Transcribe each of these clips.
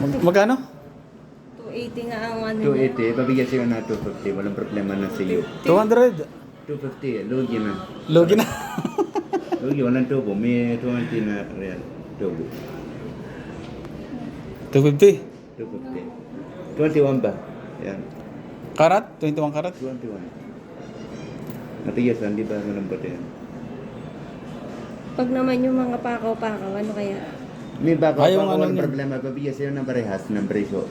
Magkano? 280 nga ang ano 280, pabigyan sa'yo na 250. Walang problema na sa'yo. 200. 250, lugi na. Logi na. Lugi, walang tubo. May 20 na real. Tubo. 250. 250. 21 ba? Yan. Karat? 21 karat? 21. Matigas lang, di ba? Malambot yan. Pag naman yung mga pakaw-pakaw, ano kaya? May baka Ayaw pa nga walang nun. problema. Pabigyan sa'yo ng parehas ng presyo.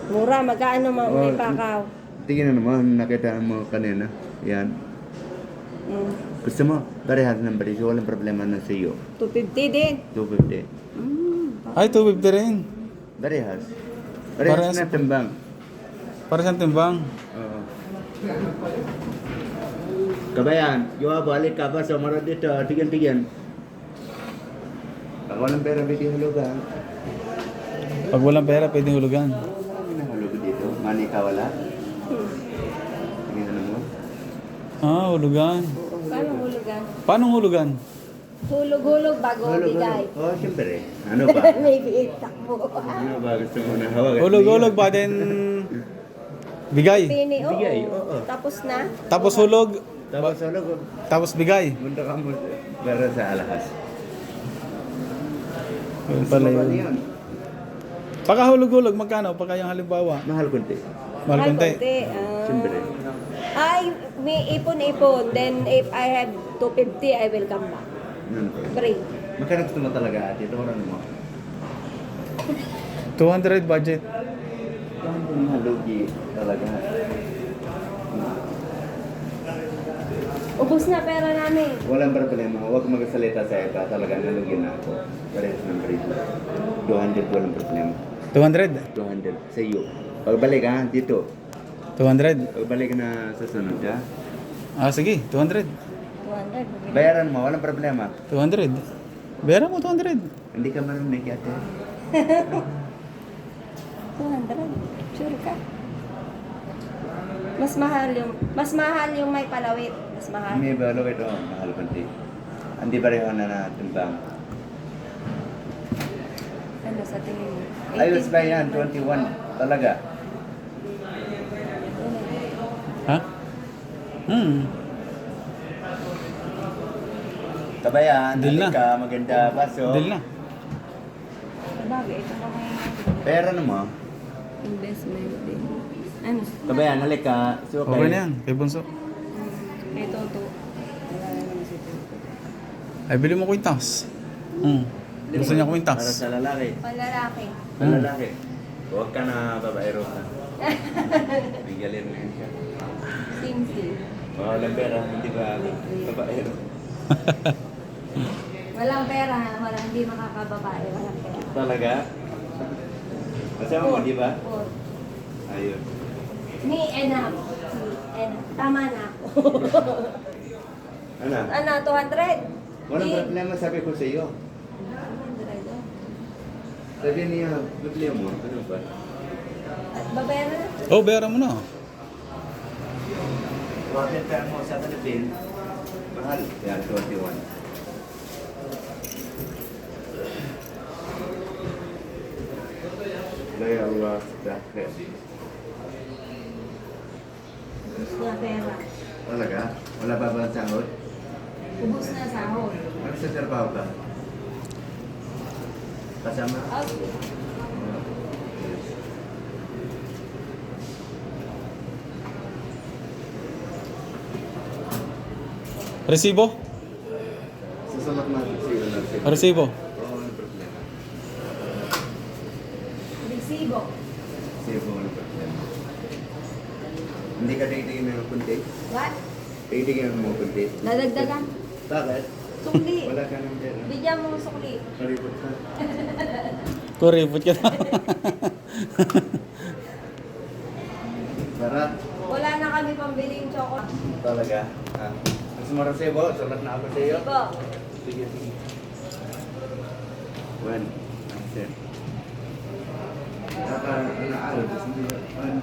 Mura, magkano may Oh, pakaw? Tingnan naman, nakita mo kanina. Yan. Mm. Gusto mo, parehas ng presyo. Walang problema na sa'yo. 250 din. 250. Mm. Ay, 250 rin. Parehas. Parehas Parehas na sa- timbang. Para sa timbang. Oo. Kabayan, gawa balik ka pa sa marad dito. Tigyan-tigyan. Pag walang pera, bigyan hulugan. Pag walang pera, pwedeng hulugan. Marami na hulog dito. Mani ka wala. Tingnan mo. Ah, hulugan. Paano hulugan? Paano hulugan? Hulog-hulog bago bigay. Oh, siyempre. Ano ba? May biitak mo. Ano ba gusto mo na hawak? Hulog-hulog ba din bigay? Pini, oo. Bigay, oo. Tapos na. Tapos hulog, Tapos hulog. tapos bigay. Munta ka mo para sa alahas. Yun pala Sumabali yun. Pagka hulog-hulog, magkano? Pagka yung halimbawa, Mahal kunti. mahal konti. Siyempre. Ay, may ipon-ipon. Then, if I have 250, I will come back. Ano po? Free. Magkano gusto mo talaga ate? Ito oran mo. 200 budget. Ano nga lugi talaga? Ubus na pera namin. Walang problema. Huwag magsalita sa eka. Talaga nalugi na ako. Parehas ng presyo. 200 walang problema. 200. 200 sa iyo. Pagbalik ha, dito. 200. Pagbalik na sa sunod ha. Ah, sige, 200. 200. Bayaran mo, walang problema. 200. Bayaran mo 200. Hindi ka marunong ate. 200. Sure ka? Mas mahal yung may palawit. Mas mahal. May balo ito, mahal kunti. Hindi pareho na natimbang. Ano sa tingin mo? Ayos ba yan? 21 talaga. Ha? Kabayan, Deal na. ka, maganda baso. Deal na. Bagay, ito pa kayo Pera na mo. investment din. Ano? Kabayan, halik ka. So, Okay na yan, kay Bunso. Ito, to. Ay, bili mo kwintas. Gusto niya Para kwintas. sa lalaki. Palalaki. Sa lalaki. Huwag ka na babaero ka. Bigalin mo yan siya. Sim-sim. Walang pera, hindi ba babaero? Walang pera, walang hindi makakababae, walang pera. Talaga? Kasama mo, di ba? Or, Ayun. me enough. Tama na ako. Ano? Ano, 200? Walang problema sabi ko sa iyo. 200, oh. Sabi niya, problema mo. Ano ba? At babayaran na? Oh, bayaran mo na. Bakit ka mo sa Philippines? Mahal. Yan, 21. Laya Allah dahil. Ubus na pera. Talaga? Wala ba ba ang sahod? Ubus na sahod. Ano sa trabaho ka? Kasama? Okay. Resibo? Susunod na sa iyo na siya. Resibo. Oo, walang problema. Resibo. Siya po walang problema. Hindi ka tigtigin ng kunti? What? Tigtigin mo kunti? Dadagdagan. Bakit? Sukli. Wala ka ng pera. Bigyan mo sukli. Karipot ka. Kuripot ka na. Sarap. Wala na kami pambiling chocolate. Talaga? Ah. Gusto mo resibo? Sulat na ako sa iyo? Resibo. Sige, sige. One. Sir. Ano,